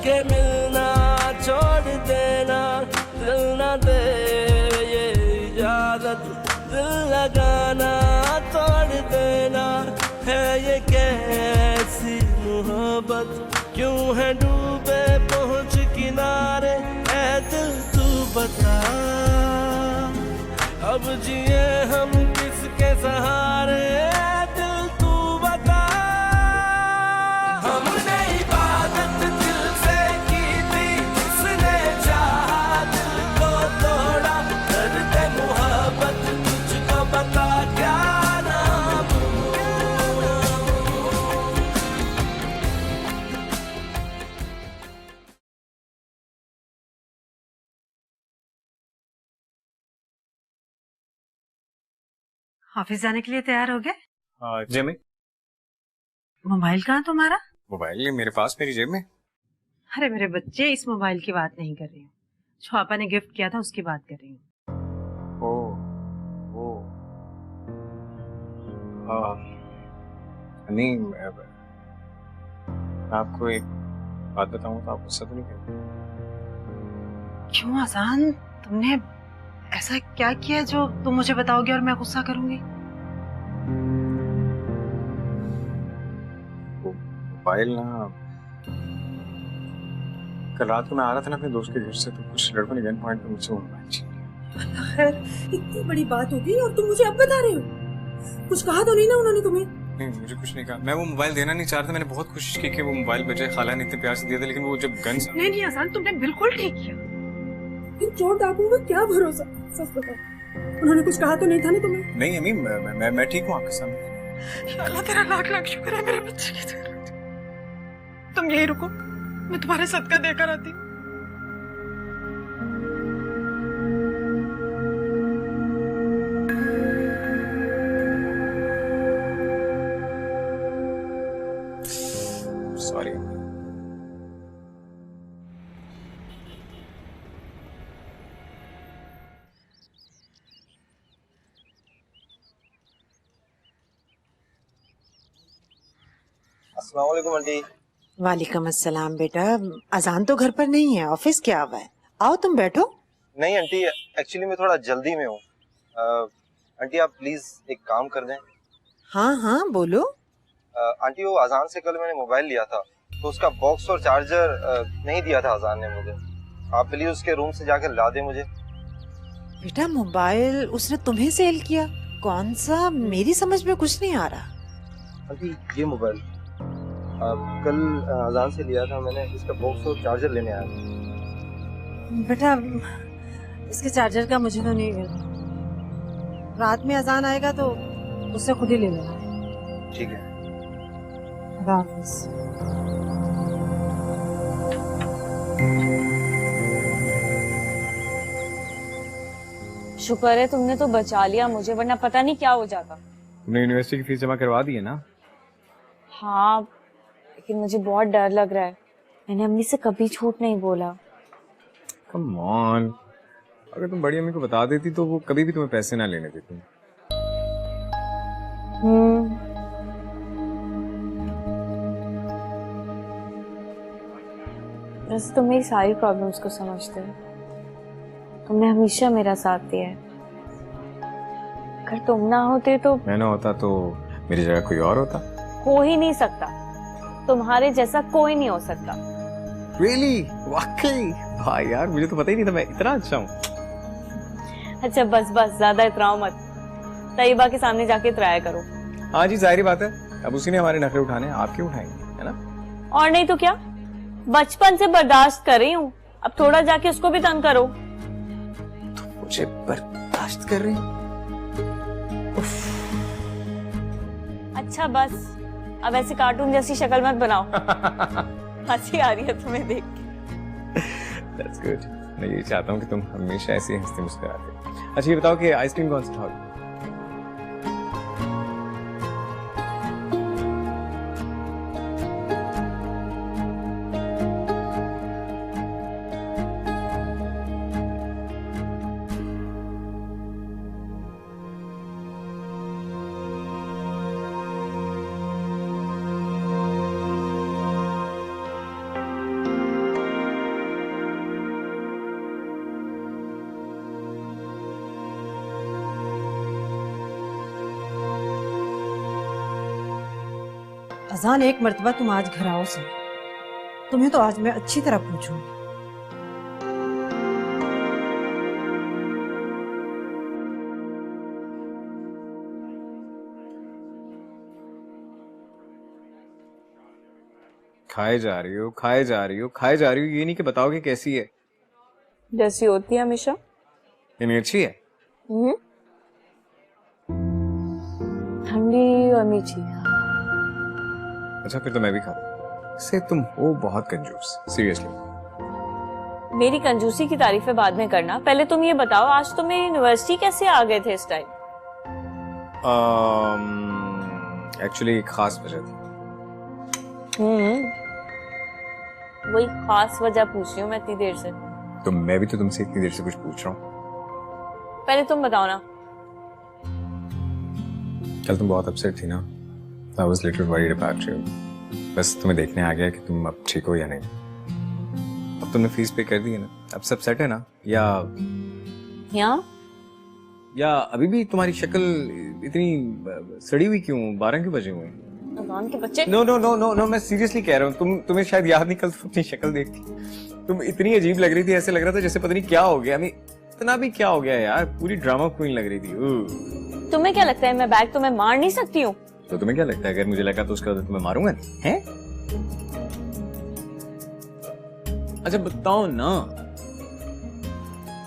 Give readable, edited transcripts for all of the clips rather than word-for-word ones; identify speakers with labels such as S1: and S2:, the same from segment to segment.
S1: के मिलना छोड़ देना, दिल न दे ये इजाजत, दिल लगाना तोड़ देना, है ये कैसी मोहब्बत, क्यों है डूबे पहुंच किनारे, ऐ दिल तू बता, अब जिए हम किसके सहारे, ऐ दिल तू बता। हमने इबादत दिल से की थी, उसने चाहा दिल को तोड़ा, दर्द मोहब्बत तुझको बता क्या नाम।
S2: ऑफिस जाने के लिए तैयार हो गए?
S3: जेब में।
S2: मोबाइल कहाँ तुम्हारा?
S3: मोबाइल ये मेरे पास मेरी जेब में।
S2: अरे मेरे बच्चे, इस मोबाइल की बात नहीं कर रही हूँ, जो पापा ने गिफ्ट किया था उसकी बात कर रही हूँ।
S3: ओ नहीं, मैं आपको एक बात बताऊं तो आप गुस्सा तो नहीं करेंगे?
S2: क्यों अजान, तुमने ऐसा क्या किया जो तुम मुझे बताओगे और मैं गुस्सा करूंगी?
S3: वो मोबाइल ना, कल रात को मैं आ रहा था ना अपने दोस्त के घर से, तो कुछ लड़कों ने गन पॉइंट पे मुझसे वो मोबाइल छीन लिया।
S4: खैर, इतनी बड़ी बात हो गई और तुम मुझे अब बता रहे हो? कुछ कहा तो नहीं ना उन्होंने तुम्हें?
S3: नहीं, मुझे कुछ नहीं कहा। मैं वो मोबाइल देना नहीं चाह रहा था, मैंने बहुत कोशिश की कि वो मोबाइल बचे, खाला ने इतने प्यार से दिया था, लेकिन वो जब गन
S2: नहीं अजान, तुमने बिल्कुल ठीक किया।
S4: इन चोर डाकुओं का क्या भरोसा? सच बताओ, उन्होंने कुछ कहा तो नहीं था ना तुम्हें?
S3: नहीं अम्मी, मैं ठीक हूँ आपके सामने।
S2: या अल्लाह तेरा लाख लाख शुक्र है मेरे बच्चे की तरह। तुम यही रुको, मैं तुम्हारे सदका देकर आती हूँ।
S3: सॉरी।
S5: अस्सलाम वालेकुम आंटी।
S6: वालेकुम अस्सलाम बेटा, अजान तो घर पर नहीं है, ऑफिस क्या हुआ है? आओ तुम बैठो।
S5: नहीं आंटी, एक्चुअली मैं थोड़ा जल्दी में हूँ। आंटी आप प्लीज एक काम कर दें।
S6: हाँ हाँ बोलो।
S5: आंटी वो अजान से कल मैंने मोबाइल लिया था, तो उसका बॉक्स और चार्जर नहीं दिया था अजान ने मुझे। आप प्लीज उसके रूम से जाकर ला दें मुझे।
S6: बेटा मोबाइल उसने तुम्हें सेल किया? कौन सा? मेरी समझ में कुछ नहीं आ रहा।
S5: आंटी ये मोबाइल कल अजान से लिया था मैंने, इसका बॉक्स और चार्जर लेने आया था।
S6: बेटा इसके चार्जर का मुझे तो नहीं, रात में अजान आएगा तो उससे खुद ही ले लेना।
S5: ठीक है।
S6: खुदा हाफिज।
S7: शुक्र है तुमने तो बचा लिया मुझे, वरना पता नहीं क्या हो जाता।
S3: तुमने यूनिवर्सिटी की फीस जमा करवा दी है ना?
S7: हाँ, लेकिन मुझे बहुत डर लग रहा है। मैंने अम्मी से कभी झूठ नहीं बोला।
S3: कम ऑन, अगर तुम बड़ी अम्मी को बता देती तो वो कभी भी तुम्हें पैसे ना लेने देती।
S7: वैसे तुम मेरी सारी प्रॉब्लम्स को समझते हो, तुमने हमेशा मेरा साथ दिया है। अगर तुम ना होते तो
S3: मैं ना होता तो मेरी जगह कोई और होता।
S7: हो ही नहीं सकता, तुम्हारे जैसा कोई नहीं हो सकता।
S3: Really? वाकई? भाई यार, मुझे तो पता ही नहीं था मैं इतना अच्छा हूँ।
S7: अच्छा बस बस, ज्यादा इतराओ मत। तैयबा के सामने जाके इतराया करो।
S3: हाँ जी, जाहिर बात है, अब उसी ने हमारे नखरे उठाने, आप क्यों उठाएंगे, है ना?
S7: और नहीं तो क्या, बचपन से बर्दाश्त कर रही हूँ, अब थोड़ा जाके उसको भी तंग करो।
S3: तुम मुझे बर्दाश्त कर रही हो?
S7: अच्छा बस, अब ऐसी कार्टून जैसी शक्ल मत बनाओ। हंसी आ रही है तुम्हें देख के।
S3: That's good. मैं ये चाहता हूँ कि तुम हमेशा ऐसी हंसते मुस्कुराते। अच्छा ये बताओ कि आइसक्रीम कौन सी खाओगे?
S6: अजान एक मर्तबा तुम आज घर आओ सही, तुम्हें तो आज मैं अच्छी तरह पूछूंगी।
S3: खाए जा रही हो, खाए जा रही हो, खाए जा रही हो, ये नहीं कि बताओगे कैसी है।
S7: जैसी होती है हमेशा।
S3: ये नहीं अच्छी है?
S7: ठंडी और मीठी।
S3: अच्छा फिर तो मैं भी खाता। से तुम हो बहुत कंजूस, सीरियसली।
S7: मेरी कंजूसी की तारीफें बाद में करना, पहले तुम ये बताओ आज तुम मेरी यूनिवर्सिटी कैसे आ गए थे इस टाइम?
S3: एक्चुअली एक खास वजह थी।
S7: वही खास वजह पूछ रही हूँ मैं इतनी देर से।
S3: तो मैं भी तो तुमसे इतनी देर से कुछ पूछ रहा हूँ।
S7: पहले तुम बताओ ना।
S3: कल तुम बहुत अपसेट थी ना? I was little worried about you. बस तुम्हें देखने आ गया कि तुम अब ठीक हो या नहीं। अब तुमने फीस पे कर दी है ना, अब सब सेट है ना? या अभी भी तुम्हारी शक्ल इतनी सड़ी हुई क्यों? 12 क्यों बजे हुए हैं?
S7: अजान के बच्चे।
S3: No no no no no, मैं सीरियसली कह रहा हूँ। तुम्हें शायद याद नहीं, कल अपनी शक्ल देखती तुम इतनी अजीब लग रही थी, ऐसे लग रहा था जैसे पता नहीं क्या हो गया। इतना भी क्या हो गया यार, पूरी ड्रामा क्वीन लग रही थी।
S7: तुम्हें क्या लगता है मैं बैग तुम्हें मार नहीं सकती हूँ?
S3: तो तुम्हें क्या लगता है अगर मुझे लगा तो उसका तो तुम्हें मारूंगा नहीं है? अच्छा बताओ ना,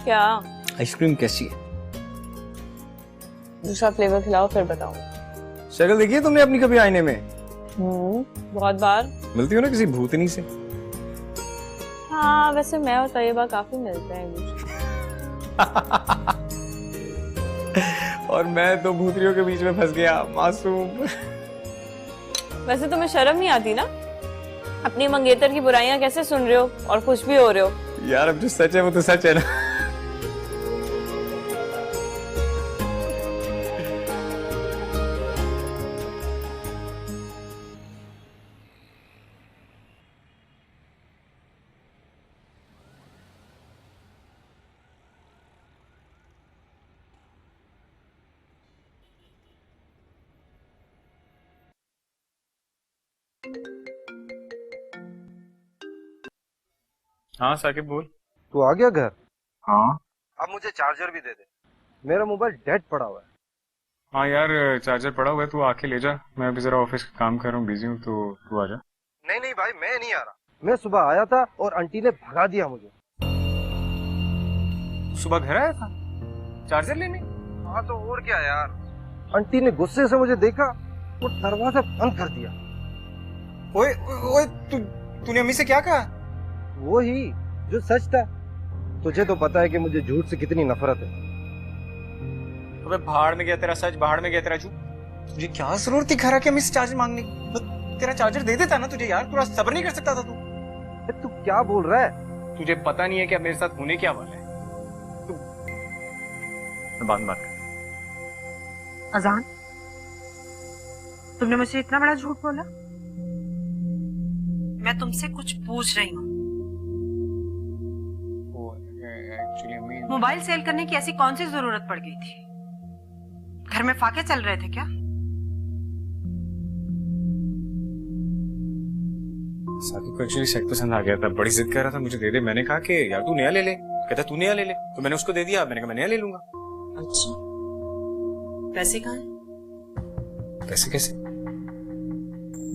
S7: क्या
S3: आइसक्रीम कैसी है?
S7: दूसरा फ्लेवर खिलाओ फिर बताओ।
S3: शक्ल देखी है तुमने अपनी कभी आईने में?
S7: बहुत बार।
S3: मिलती हो ना किसी भूतनी से?
S7: हाँ वैसे मैं और तैयबा काफी मिलते हैं
S3: और मैं तो भूतनियों के बीच में फंस गया, मासूम।
S7: वैसे तुम्हें शर्म नहीं आती ना? अपनी मंगेतर की बुराइयां कैसे सुन रहे हो और खुश भी हो रहे हो?
S3: यार अब जो सच है वो तो सच है ना। हाँ साकिब बोल।
S5: तू आ गया घर?
S3: हाँ
S5: अब मुझे चार्जर भी दे दे, मेरा मोबाइल डेड पड़ा हुआ है।
S3: हाँ यार चार्जर पड़ा हुआ है, तू आके ले जा। मैं अभी जरा ऑफिस का काम कर रहा हूँ, बिजी हूँ, तो तू आ जा।
S5: नहीं नहीं भाई, मैं नहीं आ रहा। मैं सुबह आया था और आंटी ने भगा दिया मुझे।
S3: सुबह घर आया था चार्जर लेने?
S5: हाँ तो और क्या यार, आंटी ने गुस्से से मुझे देखा और दरवाजा बंद कर दिया।
S3: ओए ओए तूने अम्मी से क्या कहा?
S5: वो ही जो सच था। तुझे तो पता है कि मुझे झूठ से कितनी नफरत है।
S3: अबे भाड़ में गया तेरा सच, भाड़ में गया तेरा झूठ। तुझे क्या जरूरत थी घर आके अम्मी से चार्जर मांगने की? तेरा चार्जर दे देता ना तुझे यार, पूरा सब्र नहीं कर सकता था तू?
S5: तू क्या बोल रहा है?
S3: तुझे पता नहीं है कि अब मेरे साथ होने क्या वाला है। तू बाद में बात कर।
S2: अजान, तुमने मुझे इतना बड़ा झूठ बोला? मैं तुमसे कुछ पूछ रही हूँ। मोबाइल सेल करने की ऐसी कौन सी जरूरत पड़ गई थी? घर में फाके चल रहे थे क्या?
S3: साकिब को एक्चुअली सेट पसंद आ गया था, बड़ी जिद कर रहा था मुझे दे दे। मैंने कहा कि यार तू नया ले ले। कहता तू नया ले ले, तो मैंने उसको दे दिया। मैंने कहा मैं नया ले लूंगा।
S2: अच्छा, पैसे कहाँ हैं?
S3: पैसे कैसे?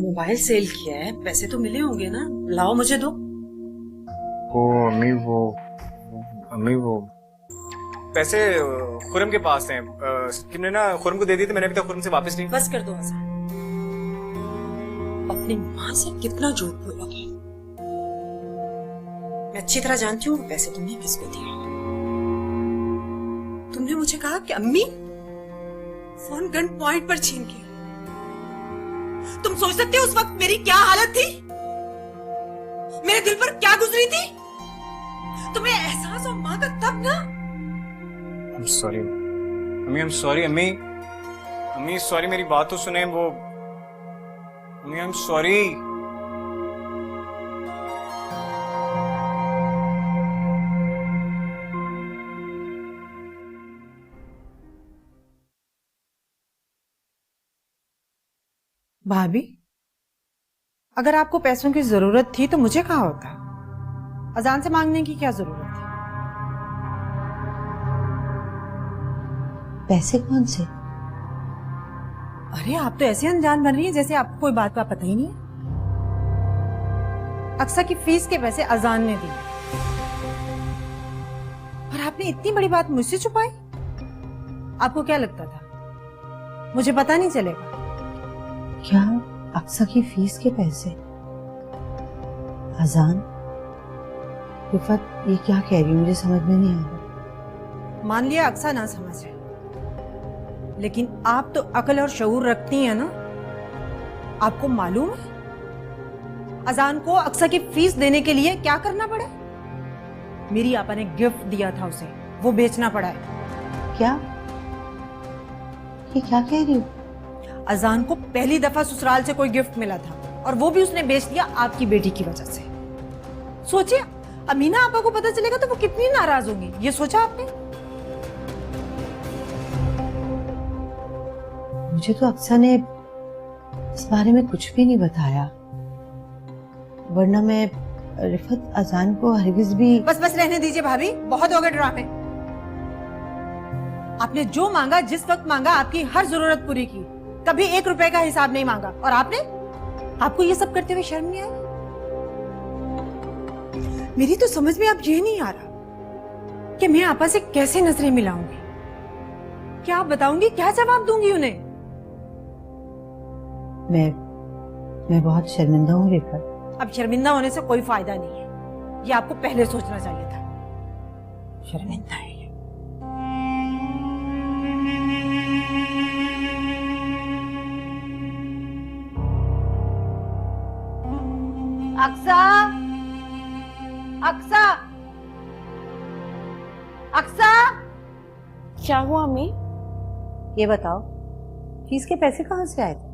S2: मोबाइल सेल किया है, पैसे तो मिले होंगे ना, लाओ मुझे दो।
S3: अम्मी वो पैसे खुरम के पास हैं। किमने ना खुरम को दे दिए थे, मैंने अभी तक खुरम से वापस नहीं।
S2: बस कर दो अजान, अपनी माँ से कितना झूठ बोला था। मैं अच्छी तरह जानती हूँ पैसे तुमने किसको दिए। तुमने मुझे कहा कि अम्मी फोन गन पॉइंट पर छीन के। तुम सोच सकते हो उस वक्त मेरी क्या हालत थी, मेरे दिल पर क्या गुजरी थी? तुम्हें एहसास हो माँ का तब ना।
S3: I'm sorry अम्मी, I'm sorry अम्मी सॉरी, मेरी बात तो सुने। वो अम्मी I'm sorry।
S6: भाभी अगर आपको पैसों की जरूरत थी तो मुझे कहा होता। अजान से मांगने की क्या जरूरत थी?
S8: पैसे कौन से?
S6: अरे आप तो ऐसे अनजान बन रही है जैसे आपको कोई बात का पता ही नहीं है। अक्सा की फीस के पैसे अजान ने दिए और आपने इतनी बड़ी बात मुझसे छुपाई। आपको क्या लगता था मुझे पता नहीं चलेगा?
S8: क्या अक्सा की फीस के पैसे? अजान? रिफत, ये क्या कह रही हूँ, मुझे समझ में नहीं आ रहा।
S6: मान लिया अक्सा ना समझे, लेकिन आप तो अकल और शऊर रखती हैं ना। आपको मालूम है अजान को अक्सा की फीस देने के लिए क्या करना पड़ा? मेरी आपा ने गिफ्ट दिया था उसे, वो बेचना पड़ा है।
S8: क्या? ये क्या कह रही हूँ?
S6: अजान को पहली दफा ससुराल से कोई गिफ्ट मिला था और वो भी उसने बेच दिया आपकी बेटी की वजह से। सोचिए, अमीना आपा को पता चलेगा तो वो कितनी नाराज होंगी, ये सोचा आपने?
S8: मुझे तो अक्सा ने इस बारे में कुछ भी नहीं बताया, वरना मैं रिफत अजान को हरगिज भी।
S6: बस बस रहने दीजिए भाभी, बहुत हो गए ड्रामे। आपने जो मांगा, जिस वक्त मांगा, आपकी हर जरूरत पूरी की, कभी 1 रुपए का हिसाब नहीं मांगा। और आपको ये सब करते हुए शर्म नहीं आई? मेरी तो समझ में अब ये नहीं आ रहा कि मैं आपा से कैसे नजरें मिलाऊंगी, क्या बताऊंगी, क्या जवाब दूंगी उन्हें?
S8: मैं बहुत शर्मिंदा हूँ रिफत।
S6: अब शर्मिंदा होने से कोई फायदा नहीं है, ये आपको पहले सोचना चाहिए था। शर्मिंदा है ये।
S8: अक्सा, अक्सा, अक्सा,
S7: क्या हुआ अम्मी?
S8: ये बताओ फीस के पैसे कहाँ से आए थे?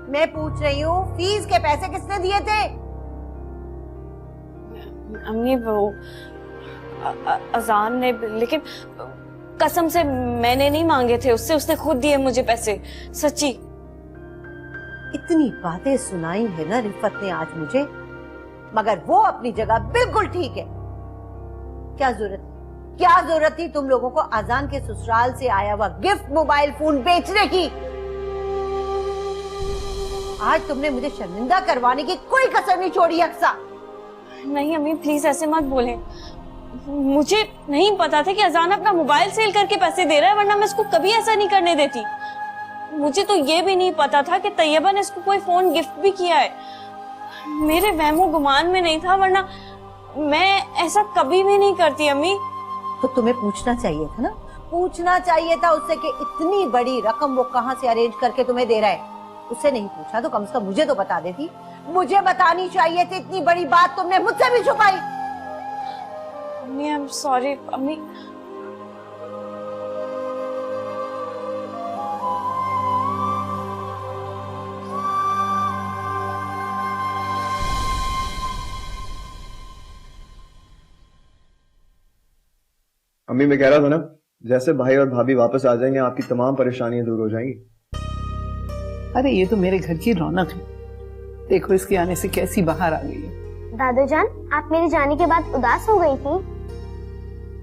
S8: मैं पूछ रही हूँ, फीस के पैसे किसने दिए थे?
S7: अम्मी वो अजान ने, लेकिन कसम से मैंने नहीं मांगे थे उससे, उसने खुद दिए मुझे पैसे, सच्ची।
S8: इतनी बातें सुनाई है ना रिफत ने आज मुझे, मगर वो अपनी जगह बिल्कुल ठीक है। क्या जरूरत थी तुम लोगों को अजान के ससुराल से आया हुआ गिफ्ट मोबाइल फोन बेचने की? आज तुमने मुझे शर्मिंदा करवाने की कोई कसर नहीं छोड़ी अक्सा।
S7: नहीं अम्मी प्लीज ऐसे मत बोले, मुझे नहीं पता था कि अजान अपना मोबाइल सेल करके पैसे दे रहा है, वरना मैं इसको कभी ऐसा नहीं करने देती। मुझे तो ये भी नहीं पता था कि तैयबा ने इसको कोई फोन गिफ्ट भी किया है। मेरे वहमो गुमान में नहीं था, वरना मैं ऐसा कभी भी नहीं करती अम्मी।
S8: तो तुम्हें पूछना चाहिए था ना, पूछना चाहिए था उससे कि इतनी बड़ी रकम वो कहाँ से अरेंज करके तुम्हें दे रहा है। उससे नहीं पूछा तो कम से कम मुझे तो बता देती, मुझे बतानी चाहिए थी। इतनी बड़ी बात तुमने मुझसे भी छुपाई।
S7: अम्मी आई एम सॉरी अम्मी।
S9: अम्मी मैं कह रहा था ना, जैसे भाई और भाभी वापस आ जाएंगे आपकी तमाम परेशानियां दूर हो जाएंगी।
S10: अरे ये तो मेरे घर की रौनक है, देखो इसके आने से कैसी बाहर आ गई है।
S11: दादू जान, आप मेरे जाने के बाद उदास हो गई थी?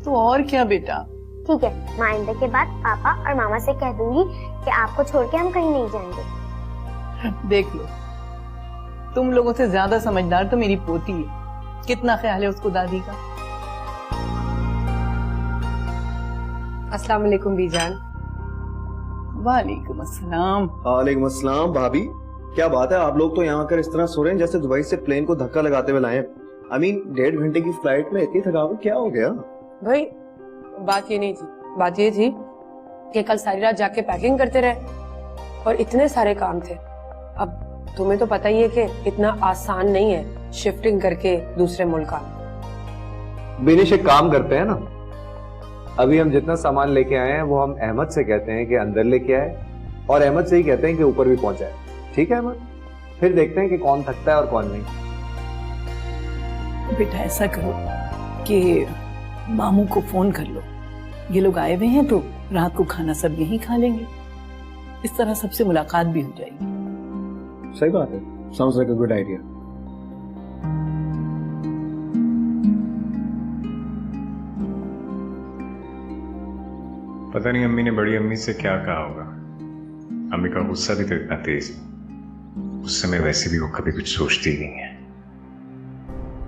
S10: तो और क्या बेटा।
S11: ठीक है, मैं आइंदा के बाद पापा और मामा से कह दूंगी कि आपको छोड़ के हम कहीं नहीं जाएंगे।
S10: देख लो, तुम लोगों से ज्यादा समझदार तो मेरी पोती है, कितना ख्याल है उसको दादी का।
S12: अस्सलाम वालेकुम बीजान।
S10: वालेकुम अस्सलाम।
S9: वालेकुम अस्सलाम। भाभी क्या बात है, आप लोग तो यहाँ आकर इस तरह सो रहे हैं जैसे दुबई से प्लेन को धक्का लगाते हुए लाए। I mean, 1.5 घंटे की फ्लाइट में इतनी थकावट क्या हो गया?
S12: भाई बात ये नहीं थी, बात ये थी कि कल सारी रात जाके पैकिंग करते रहे और इतने सारे काम थे। अब तुम्हें तो पता ही है कि इतना आसान नहीं है शिफ्टिंग करके दूसरे मुल्क आना।
S3: बिनिश एक काम करते हैं ना, अभी हम जितना सामान लेके आए हैं वो हम अहमद से कहते हैं कि अंदर लेके आए और अहमद से ही कहते हैं कि ऊपर भी पहुंचाए। ठीक है अहमद, फिर देखते हैं कि कौन थकता है और कौन नहीं।
S10: बेटा ऐसा करो कि मामू को फोन कर लो, ये लोग आए हुए हैं तो रात को खाना सब यहीं खा लेंगे। इस तरह सबसे मुलाकात भी हो जाएगी।
S9: सही बात है, sounds like a good idea.
S13: पता नहीं अम्मी ने बड़ी अम्मी से क्या कहा होगा। अम्मी का गुस्सा भी तो इतना तेज है। उस समय वैसे भी वो कभी कुछ सोचती ही नहीं है।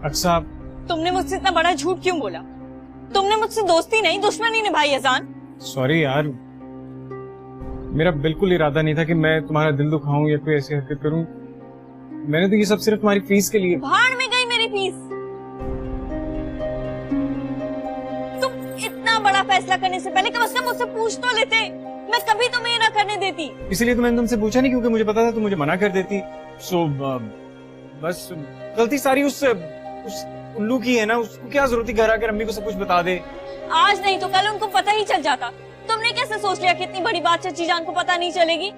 S14: अच्छा,
S7: तुमने मुझसे इतना बड़ा झूठ क्यों बोला? तुमने मुझसे दोस्ती नहीं दुश्मनी निभाई अजान।
S14: सॉरी यार, मेरा बिल्कुल इरादा नहीं था कि मैं तुम्हारा दिल दुखाऊं या कोई ऐसी हरकत करूं। मैंने तो ये सब सिर्फ तुम्हारी फीस के लिए।
S7: भाड़ में गई मेरी फीस। तुम इतना बड़ा फैसला करने से पहले कम से कम मुझसे पूछ तो लेते। मैं कभी तुम्हें ये ना करने देती।
S14: इसलिए तो मैंने तुमसे पूछा नहीं, क्योंकि मुझे पता था तुम मुझे मना कर देती। सो बस गलती सारी उस उल्लू की है ना। उसको क्या जरूरत थी घर आकर अम्मी को सब कुछ बता दे।
S7: आज नहीं तो कल उनको पता ही चल जाता। तुमने कैसे सोच लिया कि इतनी बड़ी बात चची जान को पता नहीं चलेगी?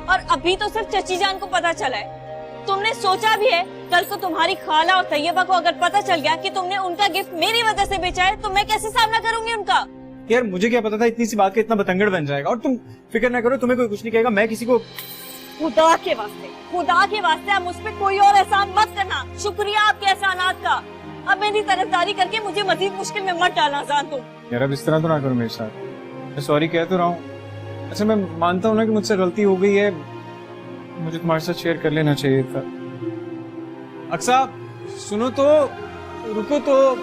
S7: और अभी तो सिर्फ चची जान को पता चला है। तुमने सोचा भी है कल को तुम्हारी खाला और तैयबा को अगर पता चल गया कि तुमने उनका गिफ्ट मेरी वजह से बेचा है तो मैं कैसे सामना करूंगी उनका?
S14: यार मुझे क्या पता था इतनी सी बात का इतना बतंगड़ बन जाएगा। और तुम फिक्र ना करो, तुम्हें कोई कुछ नहीं कहेगा। मैं किसी को
S7: खुदा के वास्ते आप मुझ पे कोई और एहसान मत करना। शुक्रिया आपके एहसानात का। अब मेरी तरफदारी करके मुझे मजीद मुश्किल में मत डालना जान तुम।
S14: यार अब इस तरह तो ना करो मेरे साथ। मैं सॉरी कह तो रहा हूँ। अच्छा मैं मानता हूँ ना कि मुझसे गलती हो गई है, मुझे तुम्हारे साथ शेयर कर लेना चाहिए था। अक्सा सुनो तो, रुको तो।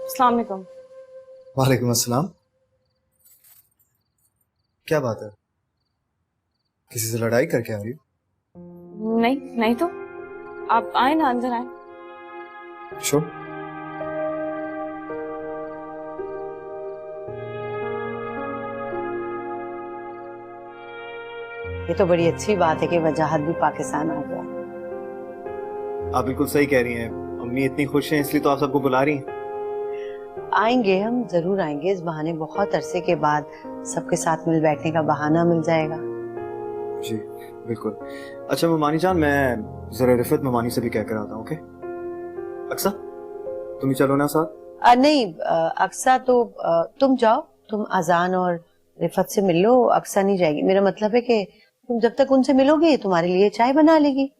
S7: अस्सलाम वालेकुम।
S9: वालेकुम अस्सलाम। क्या बात है, किसी से लड़ाई करके आ रही हो?
S7: नहीं तो आप आए ना, अंदर आए।
S9: श्योर।
S8: ये तो बड़ी अच्छी बात है कि वजाहत भी पाकिस्तान आ गया।
S9: आप बिल्कुल सही कह रही हैं, अम्मी इतनी खुश हैं इसलिए तो आप सबको बुला रही हैं।
S8: आएंगे, हम जरूर आएंगे। इस बहाने बहुत अरसे के बाद सबके साथ मिल बैठने का बहाना मिल जाएगा।
S9: जी बिल्कुल। अच्छा ममानी जान, मैं जरा रिफत ममानी से भी कह कर आता हूँ। ओके अक्सा, तुम ही चलो ना साथ?
S8: नहीं अक्सा तो तुम जाओ, तुम अजान और रिफत से मिल लो। अक्सा नहीं जाएगी। मेरा मतलब है कि तुम जब तक उनसे मिलोगे तुम्हारे लिए चाय बना लेगी।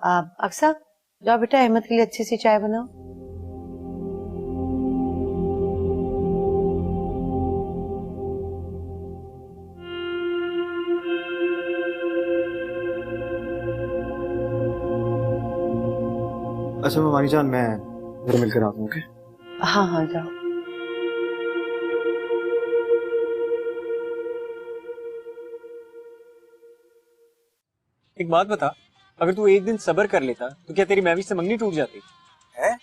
S8: अक्सा जाओ बेटा, अहमद के लिए अच्छी सी चाय बनाओ।
S9: अच्छा ममानी जान, मैं घर मिलकर आता हूँ। ओके
S8: हाँ जाओ।
S14: एक बात बता, अगर तू एक दिन सब्र कर लेता तो क्या तेरी महविश से मंगनी टूट जाती?
S5: है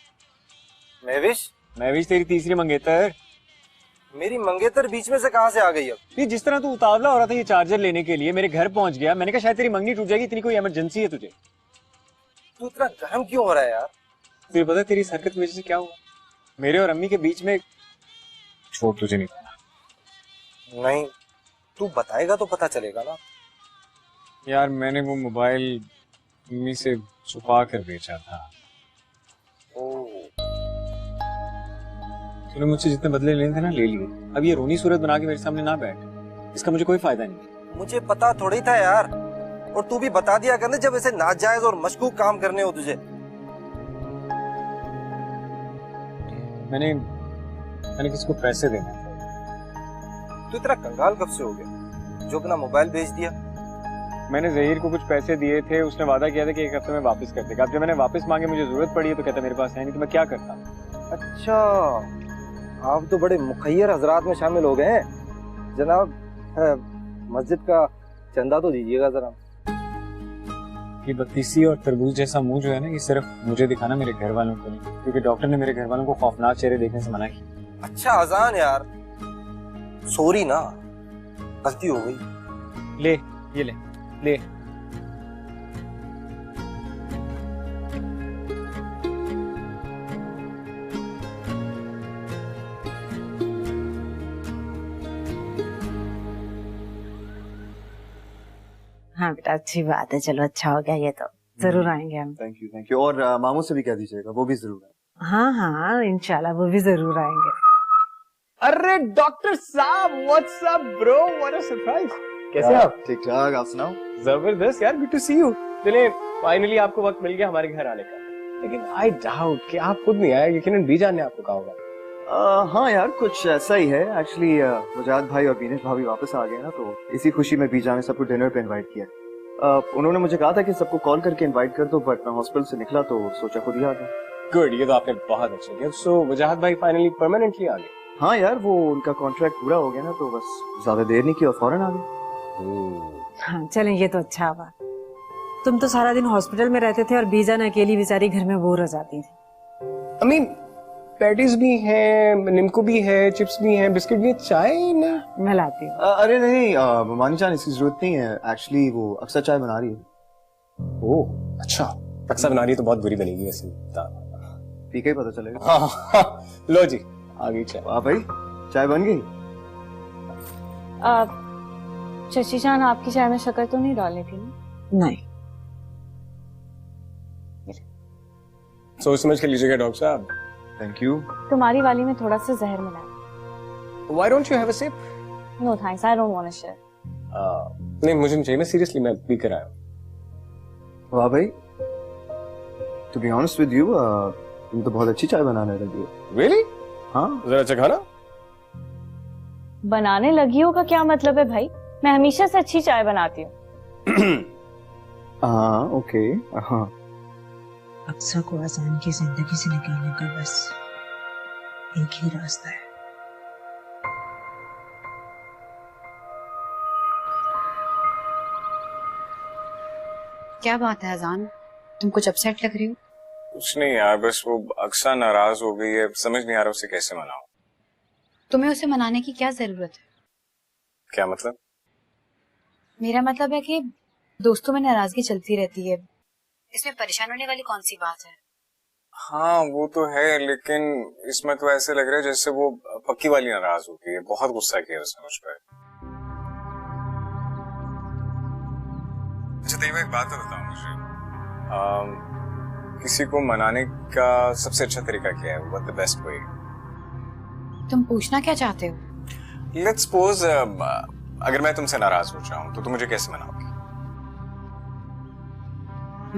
S14: महविश तेरी तीसरी मंगेतर।
S5: मेरी मंगेतर बीच में से कहां से आ गई? अब
S14: ये जिस तरह तू उतावला हो रहा था ये चार्जर लेने के लिए, मेरे घर पहुंच गया। मैंने कहा शायद तेरी मंगनी टूट जाएगी, इतनी कोई इमरजेंसी है तुझे।
S5: तू इतना गर्म क्यों हो रहा है यार?
S14: तुझे पता तेरी इस हरकत की वजह से क्या हुआ? मेरे और अम्मी के बीच में छोड़ तुझे नहीं पता।
S5: नहीं, तू बताएगा तो पता चलेगा ना।
S14: यार मैंने वो मोबाइल अम्मी से छुपा कर बेचा था। तूने मुझसे जितने बदले लेने थे ना ले लिए। अब ये रोनी सूरत बना के मेरे सामने ना बैठ, इसका मुझे कोई फायदा नहीं।
S5: मुझे पता थोड़ी था यार, और तू भी बता दिया करने जब ऐसे नाजायज और मशकूक काम करने हो तुझे।
S14: मैंने किसको पैसे देने?
S5: तू इतना कंगाल कब से हो गया जो अपना मोबाइल बेच दिया?
S14: मैंने जहीर को कुछ पैसे दिए थे, उसने वादा किया था कि एक हफ्ते में वापस कर देगा। अब जब मैंने वापस मांगे मुझे जरूरत पड़ी है तो कहता मेरे पास है नहीं, तो मैं क्या करता?
S5: अच्छा, आप तो बड़े मुखैर हजरात में शामिल हो गए हैं। जनाब मस्जिद का चंदा तो दीजिएगा जरा।
S14: ये बत्तीसी और तरबूज जैसा मुंह जो है ना, ये सिर्फ मुझे दिखाना, मेरे घर वालों को नहीं, क्योंकि डॉक्टर ने मेरे घर वालों को खौफनाक चेहरे देखने से मना किया।
S5: अच्छा अजान यार, सॉरी ना, गलती हो गई।
S14: ले ये ले ले।
S8: हाँ बेटा, अच्छी बात है। चलो अच्छा हो गया ये तो। जरूर आएंगे हम।
S9: Thank you. और मामू से भी कह दीजिएगा, वो भी जरूर है।
S8: हाँ हाँ इंशाल्लाह वो भी जरूर आएंगे।
S14: अरे डॉक्टर साहब, what's up bro, what a surprise. कैसे आप?
S9: ठीक ठाक, आप सुनाओ।
S14: जबरदस्त यार, गुड टू सी यू। चले फाइनली आपको वक्त मिल गया हमारे घर आने का, लेकिन आई डाउट कि आप खुद नहीं आए, यकीनन बीजान ने आपको कहा होगा।
S9: हाँ यार, कुछ ऐसा ही है एक्चुअली। मुजाद भाई और बीनेश भाभी वापस आ गए ना, तो इसी खुशी में बीजा ने सबको डिनर पे इनवाइट किया। उन्होंने मुझे कहा था कि सबको कॉल करके इनवाइट कर दो, बट मैं हॉस्पिटल से निकला तो सोचा खुद ही आ गया।
S14: गुड, ये तो आपने बहुत अच्छा किया। सो मुजाहिद भाई फाइनली परमानेंटली आ गए?
S9: हाँ यार, वो उनका कॉन्ट्रैक्ट पूरा हो गया ना, तो बस ज्यादा देर नहीं की और फौरन आ गए।
S8: हाँ चलें, ये तो अच्छा हुआ। तुम तो सारा दिन हॉस्पिटल में रहते थे और बीजान अकेली बेचारी घर में बोर हो जाती थी।
S14: I mean, पैटीज भी हैं, निम्को भी है, चिप्स भी हैं, बिस्किट भी है, चाय नहीं?
S8: मैं लाती हूँ।
S9: अरे नहीं मानी जान, इसकी जरूरत नहीं है। एक्चुअली वो अक्सर चाय बना रही है।
S14: ओह अच्छा, अक्सर बना रही है तो बहुत बुरी बनेगी वैसे।
S9: पी के ही पता चलेगा।
S14: हाँ, लो जी आ गई चाय।
S9: वाह भाई, चाय बन गई।
S7: शशि जान, आपकी चाय में शक्कर तो नहीं डाली थी ना?
S8: नहीं।
S14: सोच समझ के लीजिएगा डॉक्टर साहब।
S9: Thank you.
S7: तुम्हारी वाली में थोड़ा सा जहर मिला है।
S14: Why don't you have a sip?
S7: No thanks, I don't want to share.
S14: नहीं मुझे नहीं चाहिए, मैं सीरियसली मैं पी कर आया हूँ।
S9: वाह भाई, to be honest with you, तुम तो बहुत अच्छी चाय बनाने लगी हो।
S14: Really?
S9: हाँ।
S14: जरा चखाना।
S7: बनाने लगी हो का क्या मतलब है भाई? मैं हमेशा से अच्छी चाय बनाती हूँ।
S9: हाँ ओके। हाँ।
S6: अक्सर को अजान की जिंदगी से निकालने का बस एक ही रास्ता है।
S15: क्या बात है अजान, तुम कुछ अपसेट लग रही हो?
S13: कुछ नहीं यार, बस वो अक्सर नाराज हो गई है, समझ नहीं आ रहा उसे कैसे मनाऊं।
S15: तुम्हें उसे मनाने की क्या जरूरत है?
S13: क्या मतलब?
S15: मेरा मतलब है कि दोस्तों में नाराजगी चलती रहती है, इसमें परेशान होने वाली कौन सी बात है?
S13: हाँ वो तो है, लेकिन इसमें तो ऐसे लग रहा है जैसे वो पक्की वाली नाराज हो गई है। बहुत गुस्सा किया उसने मुझ पर। अच्छा देखो, एक बात तो बताओ मुझे, किसी को मनाने का सबसे अच्छा तरीका क्या है? What the best way?
S15: तुम पूछना क्या चाहते हो?
S13: लेट्स सपोज अगर मैं तुमसे नाराज हो जाऊं तो तुम मुझे कैसे मनाओगी?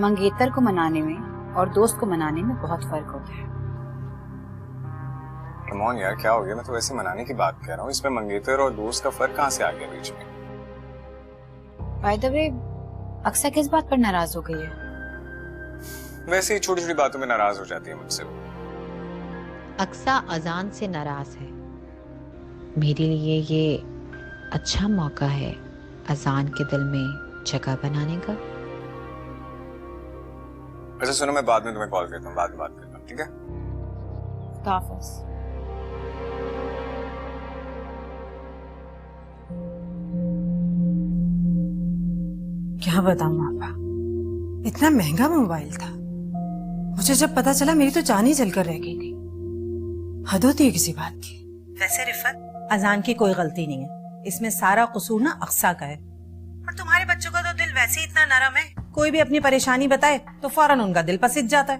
S15: मंगेतर को मनाने में और दोस्त को मनाने में बहुत फर्क होता है।
S13: कम ऑन यार, क्या हो गया? मैं तो वैसे मनाने की बात कर रहा हूँ, इसमें मंगेतर और दोस्त का फर्क कहाँ से आ गया बीच में?
S15: बाय द वे, अक्सर किस बात पर नाराज हो गई है?
S13: वैसे ही छोटी छोटी बातों में नाराज हो जाती है मुझसे वो।
S16: अक्सा अजान से नाराज है। मेरे लिए ये अच्छा मौका है अजान के दिल में जगह बनाने का।
S13: अच्छा सुनो, मैं बाद में तुम्हें कॉल करता हूँ, बाद में बात करता हूँ, ठीक है?
S15: ताफस।
S6: क्या बताऊं आपा, इतना महंगा मोबाइल था। मुझे जब पता चला मेरी तो जान ही जलकर रह गई थी। हद होती है किसी बात की। वैसे रिफत, अजान की कोई गलती नहीं है, इसमें सारा कसूर ना अक्सा का है। और तुम्हारे बच्चों का तो दिल वैसे ही इतना नरम है, कोई भी अपनी परेशानी बताए तो फौरन उनका दिल पसीज जाता है।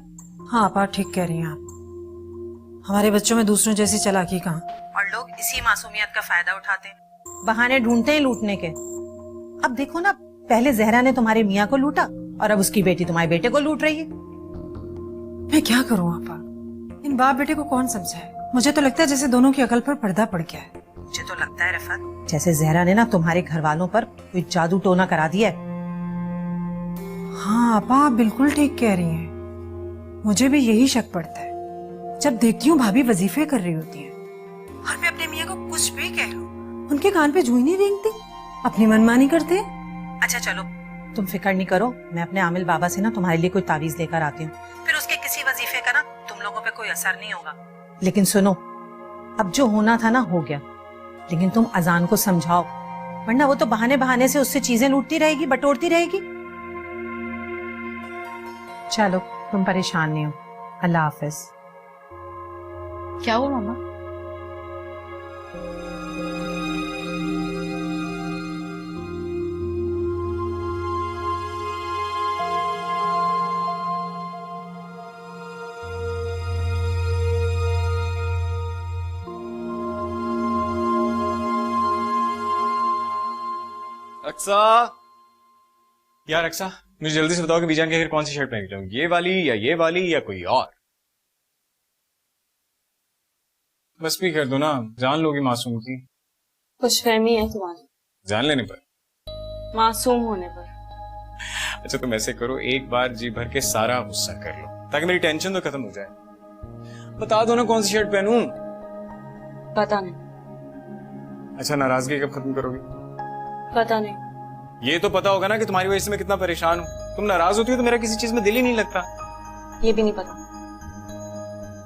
S6: हाँ आपा, ठीक कह रही हैं आप। हमारे बच्चों में दूसरों जैसी चालाकी कहाँ, और लोग इसी मासूमियत का फायदा उठाते हैं, बहाने ढूंढते हैं लूटने के। अब देखो ना, पहले जहरा ने तुम्हारे मियाँ को लूटा और अब उसकी बेटी तुम्हारे बेटे को लूट रही है। मैं क्या करूँ आपा, इन बाप बेटे को कौन समझाए? मुझे तो लगता है जैसे दोनों की अकल पर पर्दा पड़ गया है। मुझे तो लगता है रफत, जैसे जहरा ने ना तुम्हारे घर वालों पर कोई जादू टोना करा दिया है। हाँ आपा, आप बिल्कुल ठीक कह रही हैं। मुझे भी यही शक पड़ता है जब देखती हूँ भाभी वजीफे कर रही होती है और मैं अपने मियाँ को कुछ भी कह लूं, उनके कान पे जूं नहीं रेंगती, अपनी मनमानी करते हैं। अच्छा चलो तुम फिक्र नहीं करो, मैं अपने आमिल बाबा से ना तुम्हारे लिए कोई तावीज लेकर आती हूँ, फिर उसके किसी वजीफे का ना तुम लोगों पे कोई असर नहीं होगा। लेकिन सुनो, अब जो होना था ना हो गया, लेकिन तुम अजान को समझाओ, वरना वो तो बहाने बहाने से उससे चीजें लूटती रहेगी, बटोरती रहेगी। चलो तुम परेशान नहीं हो, अल्लाह हाफिज।
S15: क्या हुआ मामा?
S14: अक्सा, यार अक्सा, मुझे जल्दी से बताओ कि बीजान के आखिर कौन सी शर्ट पहन के जाऊं, ये वाली या कोई और? बस भी कर दो ना, जान लोगी मासूम की।
S7: कुछ फहमी है तुम्हारी
S14: जान लेने पर,
S7: मासूम होने पर।
S14: अच्छा तुम ऐसे करो, एक बार जी भर के सारा गुस्सा कर लो ताकि मेरी टेंशन तो खत्म हो जाए। बता दो ना कौन सी शर्ट पहनूं।
S7: पता नहीं।
S14: अच्छा नाराजगी कब खत्म करोगी?
S7: पता नहीं।
S14: ये तो पता होगा ना कि तुम्हारी वजह से मैं कितना परेशान हूँ। तुम नाराज होती हो तो मेरा किसी चीज में दिल ही नहीं लगता।
S7: ये भी नहीं पता।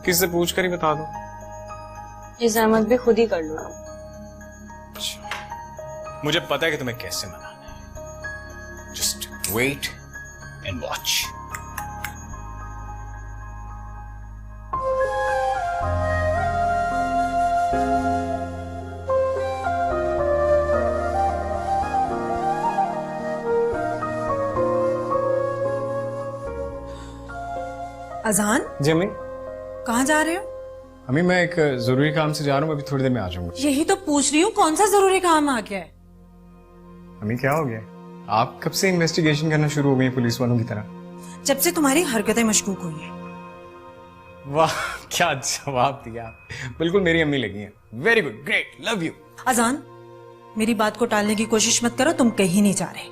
S14: किससे पूछ कर ही बता दो।
S7: ये जहमत भी खुद ही कर लो।
S14: मुझे पता है कि तुम्हें कैसे मनाना है। Just wait and watch.
S2: Azaan
S14: ji अम्मी।
S2: कहाँ जा रहे हो?
S14: अम्मी मैं एक जरूरी काम से जा रहा हूँ, अभी थोड़ी देर में आ जाऊंगा।
S2: यही तो पूछ रही हूँ, कौन सा जरूरी काम आ गया है?
S14: अम्मी क्या हो गया? आप कब से इन्वेस्टिगेशन करना शुरू हो गई पुलिस वालों की तरह?
S2: जब से तुम्हारी हरकतें मशकूक हुई हैं।
S14: वाह क्या जवाब दिया, बिल्कुल मेरी अम्मी लगी हैं। Very good, great, love you.
S2: अजान मेरी बात को टालने की कोशिश मत करो, तुम कहीं नहीं जा रहे।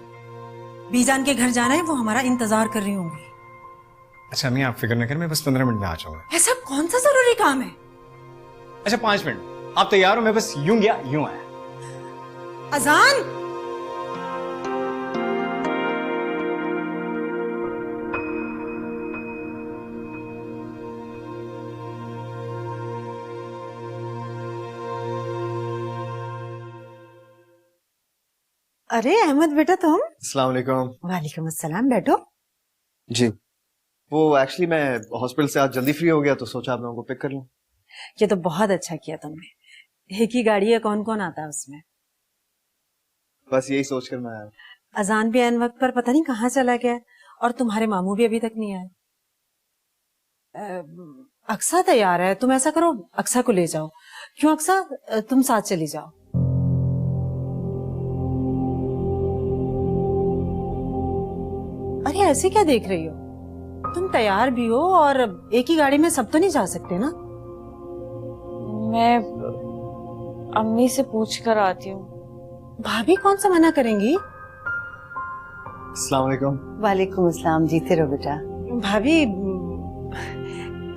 S2: बीजान के घर जाना है, वो हमारा इंतजार कर रही होंगी।
S14: अच्छा अम्मी आप फिक्र न करें, मैं बस 15 मिनट में आ जाऊंगा।
S2: ऐसा कौन सा जरूरी काम है?
S14: अच्छा 5 मिनट, आप तैयार हो? मैं बस यूं गया यूं आया।
S2: अजान अरे अहमद बेटा तुम?
S9: अस्सलाम वालेकुम।
S2: वालेकुम अस्सलाम, बैठो।
S9: जी वो एक्चुअली मैं हॉस्पिटल से आज जल्दी फ्री हो गया तो सोचा आप लोगों को पिक कर लूं।
S2: ये तो बहुत अच्छा किया तुमने। एक ही गाड़ी है, कौन कौन आता है उसमें?
S9: बस यही सोचकर मैं आया।
S2: अजान भी ऐन वक्त पर पता नहीं कहाँ चला गया, और तुम्हारे मामू भी अभी तक नहीं आए। अक्सा तैयार है, तुम ऐसा करो अक्सा को ले जाओ। क्यों अक्सा, तुम साथ चली जाओ। अरे ऐसे क्या देख रही हो? तुम तैयार भी हो और एक ही गाड़ी में सब तो नहीं जा सकते ना।
S7: मैं अम्मी से पूछ कर आती हूँ।
S2: भाभी कौन सा मना करेंगी?
S9: अस्सलाम वालेकुम।
S8: वालेकुम अस्सलाम, जीते रहो बेटा।
S2: भाभी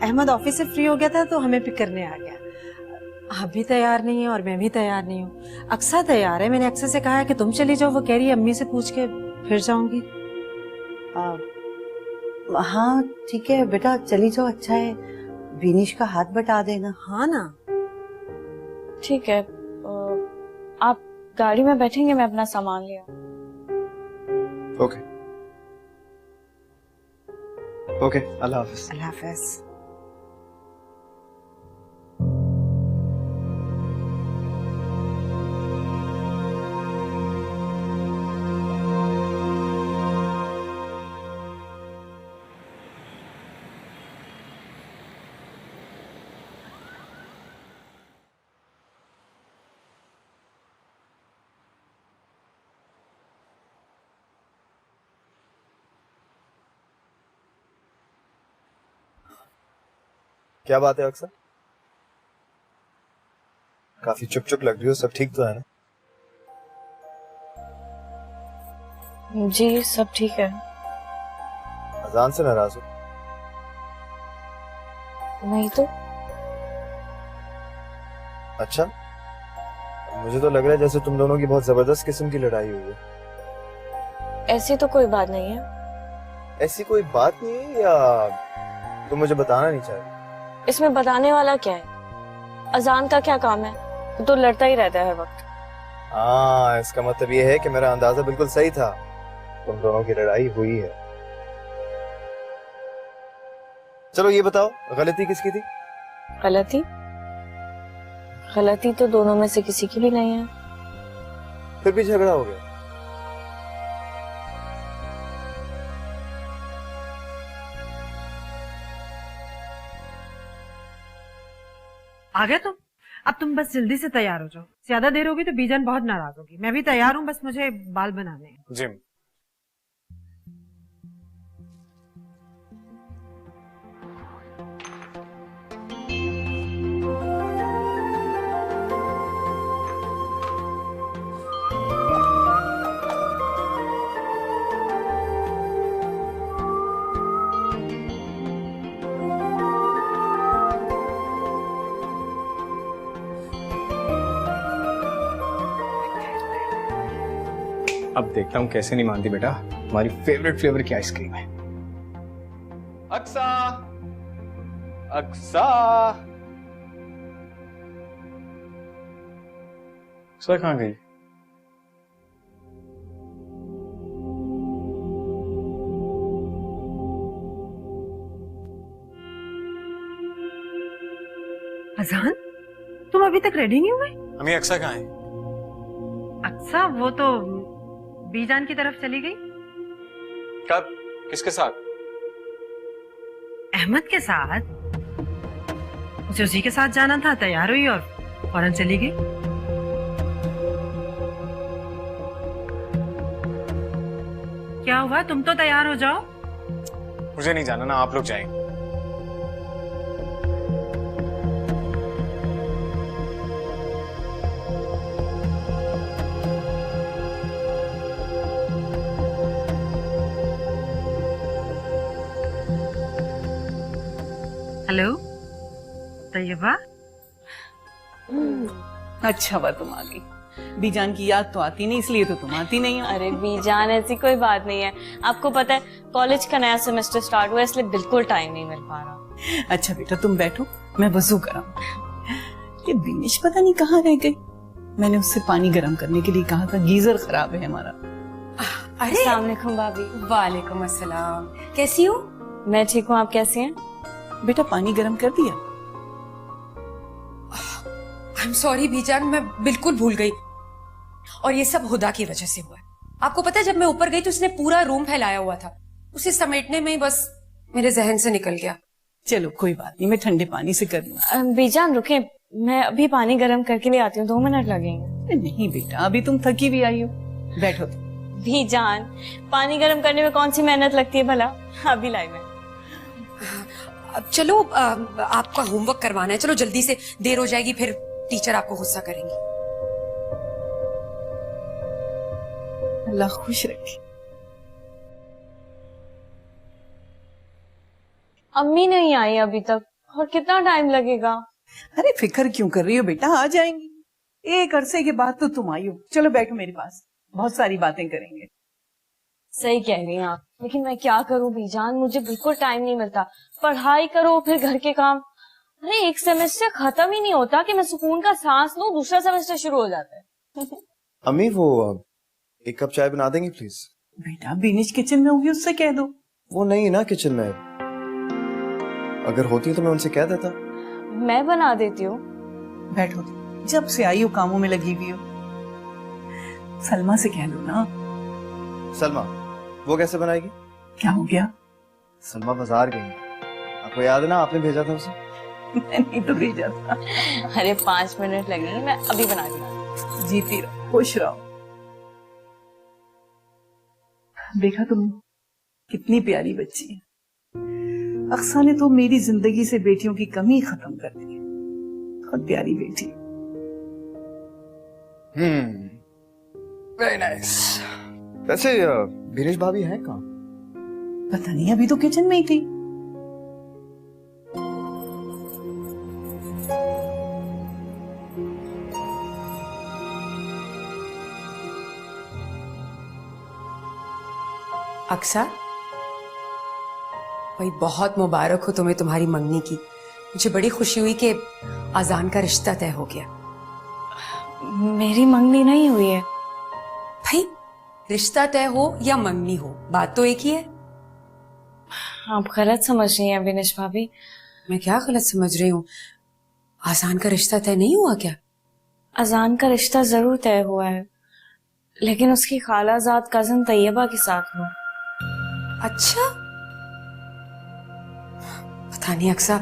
S2: अहमद ऑफिस से फ्री हो गया था तो हमें पिक करने आ गया। आप भी तैयार नहीं है और मैं भी तैयार नहीं हूँ। अक्सा तैयार है, मैंने अक्सा से कहा है कि तुम चली जाओ, वो कह रही है अम्मी से पूछ के फिर जाऊंगी।
S8: हाँ ठीक है बेटा, चली जाओ, अच्छा है। विनीश का हाथ बटा देना।
S2: हाँ ना
S7: ठीक है। आप गाड़ी में बैठेंगे, मैं अपना सामान ले आऊं।
S9: ओके ओके, अल्लाह हाफिज।
S2: अल्लाह हाफिज।
S9: क्या बात है अक्सर? काफी चुप चुप लग रही हो, सब ठीक तो है ना?
S7: जी सब ठीक है।
S9: अजान से नाराज हो?
S7: नहीं तो।
S9: अच्छा, मुझे तो लग रहा है जैसे तुम दोनों की बहुत जबरदस्त किस्म की लड़ाई हुई है।
S7: ऐसी तो कोई बात नहीं है।
S9: ऐसी कोई बात नहीं है या तुम मुझे बताना नहीं चाहती?
S7: इसमें बताने वाला क्या है? अजान का क्या काम है? वो तो लड़ता ही रहता है हर वक्त।
S9: हाँ, इसका मतलब ये है कि मेरा अंदाजा बिल्कुल सही था, तुम दोनों की लड़ाई हुई है। चलो ये बताओ, गलती किसकी थी?
S7: गलती? गलती तो दोनों में से किसी की भी नहीं है।
S9: फिर भी झगड़ा हो गया।
S2: आ गए तुम?
S6: अब तुम बस जल्दी से तैयार हो जाओ, ज्यादा देर होगी तो बीजान बहुत नाराज होगी। मैं भी तैयार हूँ, बस मुझे बाल बनाने हैं।
S14: जी। अब देखता हूँ कैसे नहीं मानती बेटा, हमारी फेवरेट फ्लेवर की आइसक्रीम है। अक्सा, अक्सा, अक्सा कहाँ गई?
S6: अजान, तुम अभी तक रेडी नहीं हुए?
S14: अम्मी अक्सा कहाँ है?
S6: अक्सा वो तो बीजान की तरफ चली गई।
S14: कब? किसके साथ?
S6: अहमद के साथ। उसे उसी के साथ जाना था, तैयार हुई और फौरन चली गई। क्या हुआ, तुम तो तैयार हो जाओ।
S14: मुझे नहीं जाना ना, आप लोग जाएंगे।
S6: हेलो तैयबा।
S10: अच्छा हुआ तुम आ गई। बीजान की याद तो आती नहीं, इसलिए तो तुम आती नहीं हो।
S7: अरे बीजान ऐसी कोई बात नहीं है, आपको पता है कॉलेज का नया सेमेस्टर स्टार्ट हुआ, इसलिए बिल्कुल टाइम नहीं मिल पा रहा।
S10: अच्छा बेटा तुम बैठो, मैं वजू कराऊं। ये बिनिश पता नहीं कहाँ रह गई। मैंने उससे पानी गर्म करने के लिए कहा था, गीजर खराब है हमारा।
S7: अरे अस्सलाम वालेकुम भाभी।
S12: वालेकुम अस्सलाम, कैसी हो?
S7: मैं ठीक हूँ, आप कैसी हैं?
S10: बेटा पानी गर्म कर दिया?
S12: आई एम सॉरी बीजान, मैं बिल्कुल भूल गई। और ये सब हुदा की वजह से हुआ है। आपको पता है जब मैं ऊपर गई तो उसने पूरा रूम फैलाया हुआ था, उसे समेटने में ही बस मेरे जहन से निकल गया।
S10: चलो कोई बात नहीं, मैं ठंडे पानी से कर लूंगा।
S7: बीजान रुके, मैं अभी पानी गर्म करके ले आती हूँ, 2 मिनट लगेंगे।
S10: नहीं बेटा, अभी तुम थकी भी आई हो, बैठो।
S7: बीजान पानी गर्म करने में कौन सी मेहनत लगती है भला, अभी लाई मैं।
S12: चलो आपका होमवर्क करवाना है, चलो जल्दी से, देर हो जाएगी फिर टीचर आपको गुस्सा करेंगी।
S10: अल्लाह खुश रखे।
S7: अम्मी नहीं आई अभी तक, और कितना टाइम लगेगा?
S10: अरे फिक्र क्यों कर रही हो बेटा, आ जाएंगी। एक अरसे के बाद तो तुम आई हो। चलो बैठो मेरे पास, बहुत सारी बातें करेंगे।
S7: सही कह रही हैं आप, लेकिन मैं क्या करूं बीजान, मुझे बिल्कुल टाइम नहीं मिलता। पढ़ाई करो फिर घर के काम, अरे एक सेमेस्टर खत्म ही नहीं होता कि मैं सुकून का सांस लूं, दूसरा सेमेस्टर शुरू हो जाता है।
S9: अम्मी वो एक कप चाय बना देंगी प्लीज?
S10: बेटा बिनिश किचन में होगी, उससे कह दो।
S9: वो नहीं ना किचन में, अगर होती तो मैं उनसे कह देता।
S7: मैं बना देती हूँ।
S10: बैठो, जब से आई हो कामों में लगी हुई हो। सलमा से कह दो ना।
S9: सलमा वो कैसे बनाएगी?
S10: क्या हो गया?
S9: सलमा बाजार गई, आपको याद है ना, आपने भेजा था उसे।
S10: मैंने तो भेजा था।
S7: अरे 5 मिनट लगेंगे, मैं अभी बना दूंगा।
S10: जीती रहो, खुश रहो। देखा तुमने, कितनी प्यारी बच्ची है। अक्सा ने तो मेरी जिंदगी से बेटियों की कमी खत्म कर दी। बहुत प्यारी बेटी।
S9: Very nice. वैसे बिनिश भाभी है कहाँ?
S10: पता नहीं, अभी तो किचन में ही थी।
S12: अक्सा, भाई बहुत मुबारक हो तुम्हें तुम्हारी मंगनी की। मुझे बड़ी खुशी हुई कि अजान का रिश्ता तय हो गया।
S7: मेरी मंगनी नहीं हुई है
S12: भाई, रिश्ता तय हो या मंगनी हो, बात तो एक ही है।
S7: आप गलत समझ रही हैं बिनिश भाभी।
S12: मैं क्या गलत समझ रही हूँ? आसान का रिश्ता तय नहीं हुआ क्या?
S7: अजान का रिश्ता जरूर तय हुआ है, लेकिन उसकी खालाजाद कजन तैयबा के साथ हुआ।
S12: अच्छा, पता नहीं अक्सा,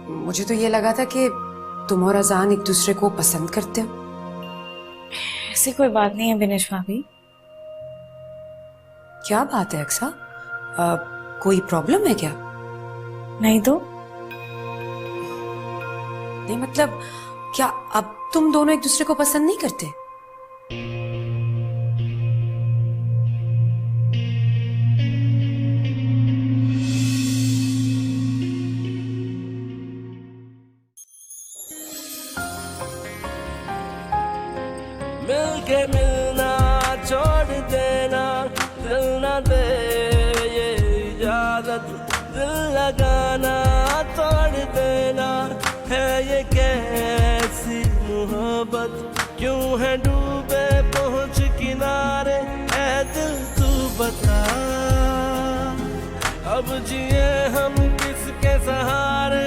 S12: मुझे तो ये लगा था कि तुम और अजान एक दूसरे को पसंद करते हो?
S15: ऐसी कोई बात नहीं है बिनेश भाभी।
S12: क्या बात है अक्सा? कोई प्रॉब्लम है क्या?
S15: नहीं तो
S12: नहीं मतलब क्या अब तुम दोनों एक दूसरे को पसंद नहीं करते?
S1: मिलके मिलना छोड़ देना, दिल न दे ये इजाजत, दिल लगाना तोड़ देना, है ये कैसी मोहब्बत, क्यों है डूबे पहुंच किनारे, है दिल तू बता, अब जिए हम किसके सहारे।